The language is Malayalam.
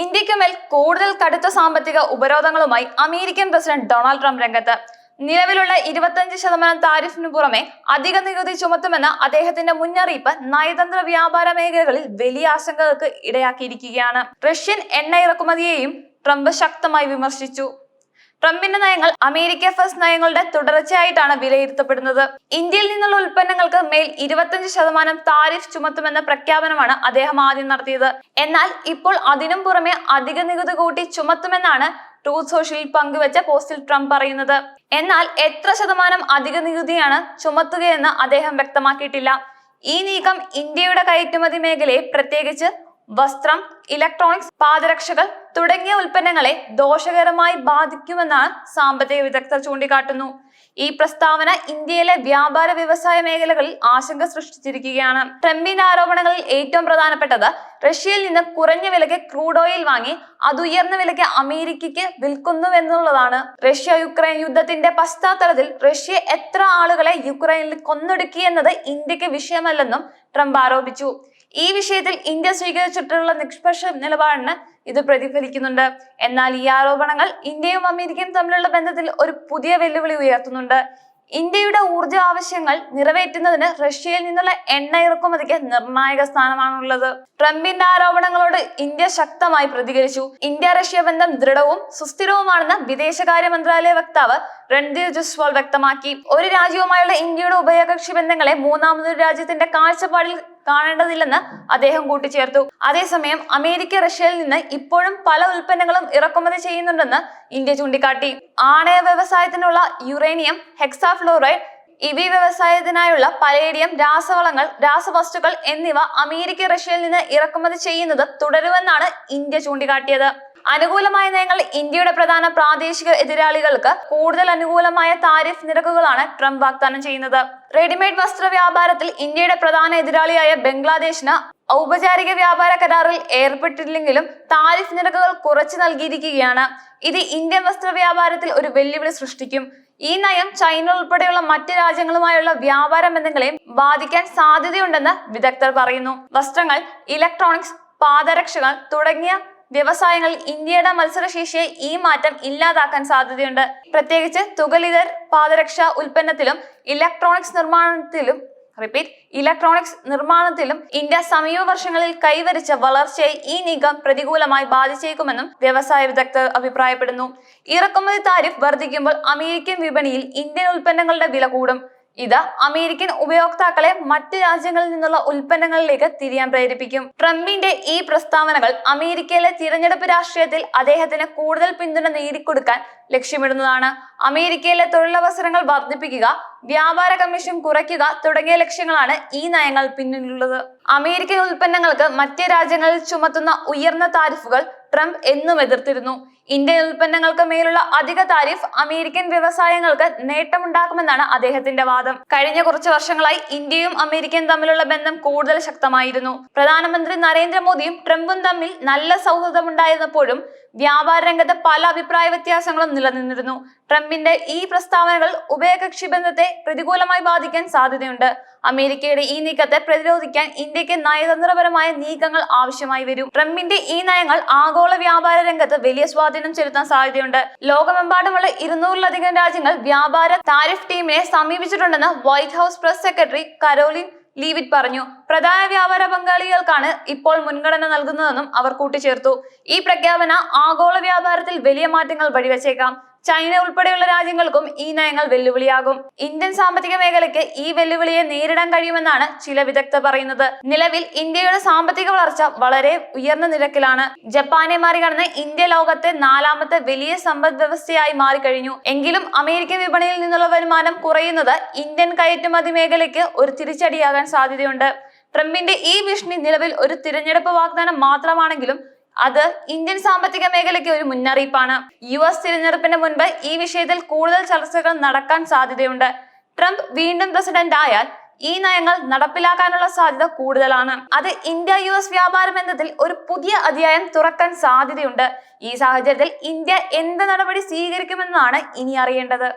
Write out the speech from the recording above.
ഇന്ത്യക്കുമേൽ കൂടുതൽ കടുത്ത സാമ്പത്തിക ഉപരോധങ്ങളുമായി അമേരിക്കൻ പ്രസിഡന്റ് ഡൊണാൾഡ് ട്രംപ് രംഗത്ത്. നിലവിലുള്ള 25% താരിഫിനു പുറമെ അധിക നികുതി ചുമത്തുമെന്ന അദ്ദേഹത്തിന്റെ മുന്നറിയിപ്പ് നയതന്ത്ര വ്യാപാര മേഖലകളിൽ വലിയ ആശങ്കകൾക്ക് ഇടയാക്കിയിരിക്കുകയാണ്. റഷ്യൻ എണ്ണ ഇറക്കുമതിയെയും ട്രംപ് ശക്തമായി വിമർശിച്ചു. ട്രംപിന്റെ നയങ്ങൾ അമേരിക്ക ഫസ്റ്റ് നയങ്ങളുടെ തുടർച്ചയായിട്ടാണ് വിലയിരുത്തപ്പെടുന്നത്. ഇന്ത്യയിൽ നിന്നുള്ള ഉൽപ്പന്നങ്ങൾക്ക് മേൽ 25% താരിഫ് ചുമത്തുമെന്ന പ്രഖ്യാപനമാണ് അദ്ദേഹം ആദ്യം നടത്തിയത്. എന്നാൽ ഇപ്പോൾ അതിനും പുറമെ അധിക നികുതി കൂട്ടി ചുമത്തുമെന്നാണ് ട്രൂത്ത് സോഷ്യലിൽ പങ്കുവെച്ച പോസ്റ്റിൽ ട്രംപ് പറയുന്നത്. എന്നാൽ എത്ര ശതമാനം അധിക നികുതിയാണ് ചുമത്തുകയെന്ന് അദ്ദേഹം വ്യക്തമാക്കിയിട്ടില്ല. ഈ നീക്കം ഇന്ത്യയുടെ കയറ്റുമതി മേഖലയെ, പ്രത്യേകിച്ച് വസ്ത്രം, ഇലക്ട്രോണിക്സ്, പാദരക്ഷകൾ തുടങ്ങിയ ഉൽപ്പന്നങ്ങളെ ദോഷകരമായി ബാധിക്കുമെന്നാണ് സാമ്പത്തിക വിദഗ്ധർ ചൂണ്ടിക്കാട്ടുന്നു. ഈ പ്രസ്താവന ഇന്ത്യയിലെ വ്യാപാര വ്യവസായ മേഖലകളിൽ ആശങ്ക സൃഷ്ടിച്ചിരിക്കുകയാണ്. ട്രംപിന്റെ ആരോപണങ്ങളിൽ ഏറ്റവും പ്രധാനപ്പെട്ടത് റഷ്യയിൽ നിന്ന് കുറഞ്ഞ വിലയ്ക്ക് ക്രൂഡ് ഓയിൽ വാങ്ങി അത് ഉയർന്ന വിലയ്ക്ക് അമേരിക്കയ്ക്ക് വിൽക്കുന്നുവെന്നുള്ളതാണ്. റഷ്യ യുക്രൈൻ യുദ്ധത്തിന്റെ പശ്ചാത്തലത്തിൽ റഷ്യ എത്ര ആളുകളെ യുക്രൈനിൽ കൊന്നൊടുക്കി എന്നത് ഇന്ത്യക്ക് വിഷയമല്ലെന്നും ട്രംപ് ആരോപിച്ചു. ഈ വിഷയത്തിൽ ഇന്ത്യ സ്വീകരിച്ചിട്ടുള്ള നിഷ്പക്ഷ നിലപാടിന് ഇത് പ്രതിഫലിക്കുന്നുണ്ട്. എന്നാൽ ഈ ആരോപണങ്ങൾ ഇന്ത്യയും അമേരിക്കയും തമ്മിലുള്ള ബന്ധത്തിൽ ഒരു പുതിയ വെല്ലുവിളി ഉയർത്തുന്നുണ്ട്. ഇന്ത്യയുടെ ഊർജ ആവശ്യങ്ങൾ നിറവേറ്റുന്നതിന് റഷ്യയിൽ നിന്നുള്ള എണ്ണ ഇറക്കുമതിക്ക് നിർണായക സ്ഥാനമാണുള്ളത്. ട്രംപിന്റെ ആരോപണങ്ങളോട് ഇന്ത്യ ശക്തമായി പ്രതികരിച്ചു. ഇന്ത്യ റഷ്യ ബന്ധം ദൃഢവും സുസ്ഥിരവുമാണെന്ന് വിദേശകാര്യ മന്ത്രാലയ വക്താവ് രൺധീർ ജയ്സ്വാൾ വ്യക്തമാക്കി. ഒരു രാജ്യവുമായുള്ള ഇന്ത്യയുടെ ഉഭയകക്ഷി ബന്ധങ്ങളെ മൂന്നാമതൊരു രാജ്യത്തിന്റെ കാഴ്ചപ്പാടിൽ കാണേണ്ടതില്ലെന്ന് അദ്ദേഹം കൂട്ടിച്ചേർത്തു. അതേസമയം അമേരിക്ക റഷ്യയിൽ നിന്ന് ഇപ്പോഴും പല ഉൽപ്പന്നങ്ങളും ഇറക്കുമതി ചെയ്യുന്നുണ്ടെന്ന് ഇന്ത്യ ചൂണ്ടിക്കാട്ടി. ആണയ വ്യവസായത്തിനുള്ള യുറേനിയം, ഹെക്സാഫ്ലോറൈഡ്, ഇവി വ്യവസായത്തിനായുള്ള പലേഡിയം, രാസവളങ്ങൾ, രാസവസ്തുക്കൾ എന്നിവ അമേരിക്ക റഷ്യയിൽ നിന്ന് ഇറക്കുമതി ചെയ്യുന്നത് തുടരുമെന്നാണ് ഇന്ത്യ ചൂണ്ടിക്കാട്ടിയത്. അനുകൂലമായ നയങ്ങൾ ഇന്ത്യയുടെ പ്രധാന പ്രാദേശിക എതിരാളികൾക്ക് കൂടുതൽ അനുകൂലമായ താരിഫ് നിരക്കുകളാണ് ട്രംപ് വാഗ്ദാനം ചെയ്യുന്നത്. റെഡിമെയ്ഡ് വസ്ത്ര വ്യാപാരത്തിൽ ഇന്ത്യയുടെ പ്രധാന എതിരാളിയായ ബംഗ്ലാദേശിന് ഔപചാരിക വ്യാപാര കരാറിൽ ഏർപ്പെട്ടില്ലെങ്കിലും താരിഫ് നിരക്കുകൾ കുറച്ചു നൽകിയിരിക്കുകയാണ്. ഇത് ഇന്ത്യൻ വസ്ത്ര വ്യാപാരത്തിൽ ഒരു വെല്ലുവിളി സൃഷ്ടിക്കും. ഈ നയം ചൈന ഉൾപ്പെടെയുള്ള മറ്റ് രാജ്യങ്ങളുമായുള്ള വ്യാപാര ബന്ധങ്ങളെയും ബാധിക്കാൻ സാധ്യതയുണ്ടെന്ന് വിദഗ്ധർ പറയുന്നു. വസ്ത്രങ്ങൾ, ഇലക്ട്രോണിക്സ്, പാദരക്ഷകൾ തുടങ്ങിയ വ്യവസായങ്ങളിൽ ഇന്ത്യയുടെ മത്സരശേഷിയെ ഈ മാറ്റം ഇല്ലാതാക്കാൻ സാധ്യതയുണ്ട്. പ്രത്യേകിച്ച് തുകലിതർ പാദരക്ഷ ഉൽപ്പന്നത്തിലും ഇലക്ട്രോണിക്സ് നിർമ്മാണത്തിലും ഇന്ത്യ സമീപ വർഷങ്ങളിൽ കൈവരിച്ച വളർച്ചയെ ഈ നീക്കം പ്രതികൂലമായി ബാധിച്ചേക്കുമെന്നും വ്യവസായ വിദഗ്ധർ അഭിപ്രായപ്പെടുന്നു. ഇറക്കുമതി താരിഫ് വർദ്ധിക്കുമ്പോൾ അമേരിക്കൻ വിപണിയിൽ ഇന്ത്യൻ ഉൽപ്പന്നങ്ങളുടെ വില കൂടും. ഇത് അമേരിക്കൻ ഉപയോക്താക്കളെ മറ്റ് രാജ്യങ്ങളിൽ നിന്നുള്ള ഉൽപ്പന്നങ്ങളിലേക്ക് തിരിയാൻ പ്രേരിപ്പിക്കും. ട്രംപിന്റെ ഈ പ്രസ്താവനകൾ അമേരിക്കയിലെ തിരഞ്ഞെടുപ്പ് രാഷ്ട്രീയത്തിൽ അദ്ദേഹത്തിന് കൂടുതൽ പിന്തുണ നേടിക്കൊടുക്കാൻ ലക്ഷ്യമിടുന്നതാണ്. അമേരിക്കയിലെ തൊഴിലവസരങ്ങൾ വർദ്ധിപ്പിക്കുക, വ്യാപാര കമ്മീഷൻ കുറയ്ക്കുക തുടങ്ങിയ ലക്ഷ്യങ്ങളാണ് ഈ നയങ്ങൾ പിന്നിലുള്ളത്. അമേരിക്കൻ ഉൽപ്പന്നങ്ങൾക്ക് മറ്റ് രാജ്യങ്ങളിൽ ചുമത്തുന്ന ഉയർന്ന താരിഫുകൾ ട്രംപ് എന്നും എതിർത്തിരുന്നു. ഇന്ത്യൻ ഉൽപ്പന്നങ്ങൾക്ക് മേലുള്ള അധിക താരിഫ് അമേരിക്കൻ വ്യവസായങ്ങൾക്ക് നേട്ടമുണ്ടാക്കുമെന്നാണ് അദ്ദേഹത്തിന്റെ വാദം. കഴിഞ്ഞ കുറച്ചു വർഷങ്ങളായി ഇന്ത്യയും അമേരിക്കയും തമ്മിലുള്ള ബന്ധം കൂടുതൽ ശക്തമായിരുന്നു. പ്രധാനമന്ത്രി നരേന്ദ്രമോദിയും ട്രംപും തമ്മിൽ നല്ല സൗഹൃദമുണ്ടായിരുന്നപ്പോഴും വ്യാപാര രംഗത്ത് പല അഭിപ്രായ വ്യത്യാസങ്ങളും നിലനിന്നിരുന്നു. ട്രംപിന്റെ ഈ പ്രസ്താവനകൾ ഉഭയകക്ഷി ബന്ധത്തെ പ്രതികൂലമായി ബാധിക്കാൻ സാധ്യതയുണ്ട്. അമേരിക്കയുടെ ഈ നീക്കത്തെ പ്രതിരോധിക്കാൻ ഇന്ത്യക്ക് നയതന്ത്രപരമായ നീക്കങ്ങൾ ആവശ്യമായി വരും. ട്രംപിന്റെ ഈ നയങ്ങൾ ആഗോള വ്യാപാര രംഗത്ത് വലിയ സ്വാധീനം ചെലുത്താൻ സാധ്യതയുണ്ട്. ലോകമെമ്പാടുമുള്ള 200-ലധികം രാജ്യങ്ങൾ വ്യാപാര താരിഫ് ടീമിനെ സമീപിച്ചിട്ടുണ്ടെന്ന് white house press secretary Karoline Leavitt പറഞ്ഞു. പ്രധാന വ്യാപാര പങ്കാളികൾക്കാണ് ഇപ്പോൾ മുൻഗണന നൽകുന്നതെന്നും അവർ കൂട്ടിച്ചേർത്തു. ഈ പ്രഖ്യാപന ആഗോള വ്യാപാരത്തിൽ വലിയ മാറ്റങ്ങൾ വഴിവെച്ചേക്കാം. ചൈന ഉൾപ്പെടെയുള്ള രാജ്യങ്ങൾക്കും ഈ നയങ്ങൾ വെല്ലുവിളിയാകും. ഇന്ത്യൻ സാമ്പത്തിക മേഖലയ്ക്ക് ഈ വെല്ലുവിളിയെ നേരിടാൻ കഴിയുമെന്നാണ് ചില വിദഗ്ധർ പറയുന്നത്. നിലവിൽ ഇന്ത്യയുടെ സാമ്പത്തിക വളർച്ച വളരെ ഉയർന്ന നിരക്കിലാണ്. ജപ്പാനെ മറികടന്ന് ഇന്ത്യ ലോകത്തെ 4ാമത്തെ വലിയ സമ്പദ് വ്യവസ്ഥയായി മാറിക്കഴിഞ്ഞു. എങ്കിലും അമേരിക്കൻ വിപണിയിൽ നിന്നുള്ള വരുമാനം കുറയുന്നത് ഇന്ത്യൻ കയറ്റുമതി മേഖലയ്ക്ക് ഒരു തിരിച്ചടിയാകാൻ സാധ്യതയുണ്ട്. ട്രംപിന്റെ ഈ ഭീഷണി നിലവിൽ ഒരു തിരഞ്ഞെടുപ്പ് വാഗ്ദാനം മാത്രമാണെങ്കിലും അത് ഇന്ത്യൻ സാമ്പത്തിക മേഖലയ്ക്ക് ഒരു മുന്നറിയിപ്പാണ്. US തിരഞ്ഞെടുപ്പിന് മുൻപ് ഈ വിഷയത്തിൽ കൂടുതൽ ചർച്ചകൾ നടക്കാൻ സാധ്യതയുണ്ട്. ട്രംപ് വീണ്ടും പ്രസിഡന്റ് ആയാൽ ഈ നയങ്ങൾ നടപ്പിലാക്കാനുള്ള സാധ്യത കൂടുതലാണ്. അത് ഇന്ത്യ-US വ്യാപാര ബന്ധത്തിൽ ഒരു പുതിയ അധ്യായം തുറക്കാൻ സാധ്യതയുണ്ട്. ഈ സാഹചര്യത്തിൽ ഇന്ത്യ എന്ത് നടപടി സ്വീകരിക്കുമെന്നാണ് ഇനി അറിയേണ്ടത്.